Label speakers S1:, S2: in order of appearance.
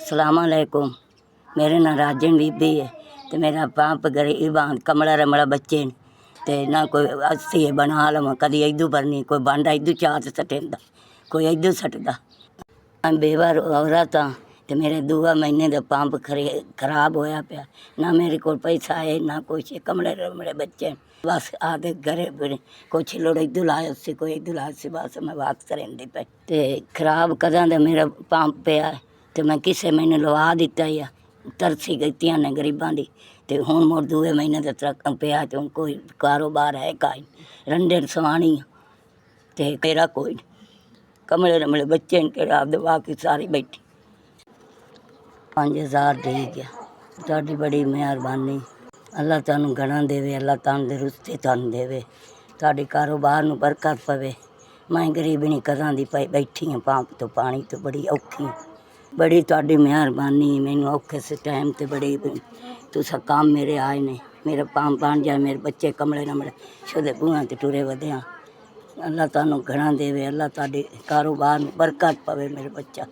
S1: सलामकुम। मेरे नाम राजन बीबी है तो मेरा पाप गरीब कमला रमला बच्चे ते ना कोई अस्सी बना लव कदी इदू भरनी कोई बांडा इदू चार सटेंदा कोई इदू सटदा। मैं बेवार औरत हाँ तो मेरे 2 महीने का पंप खराब होया पिया ना मेरे को पैसा है ना कुछ कमले रमले बच्चे बस आदे घरे कुछ लोड़ इदू लाया सी कोई इदू लाया सी बस मैं बात करें दी पे ते खराब कदा दा मेरा पंप पिया तो मैं किसे मैंने लवा दिता ही तरसी गई ने गरीबां दी ते हुण मुड़ 2 महीने का ट्रक पिया तो कोई कारोबार है काई रंडे सवाणी ते मेरा कोई कमले रमले बच्चे के आप बाकी सारी बैठी 5000 दे गया। तुहाडी बड़ी मेहरबानी अल्लाह तुहानू घना देवे अल्लाह तंदुरुस्ती तुहानू देवे तुहाडे कारोबार नू बरकत पवे। मैं गरीबनी कदां दी बैठी हाँ पंप तो पानी तो बड़ी औखी बड़ी तुहाडी मेहरबानी मैनू औखे से टाइम ते बड़ी तुसा काम मेरे आए ने मेरा पंप बन जाए मेरे बच्चे कमले रमले शुदे बूहां ते टुरे वधिया अल्लाह तुहानू घना देवे अल्लाह तुहाडे कारोबार नू बरकत पवे मेरे बच्चा।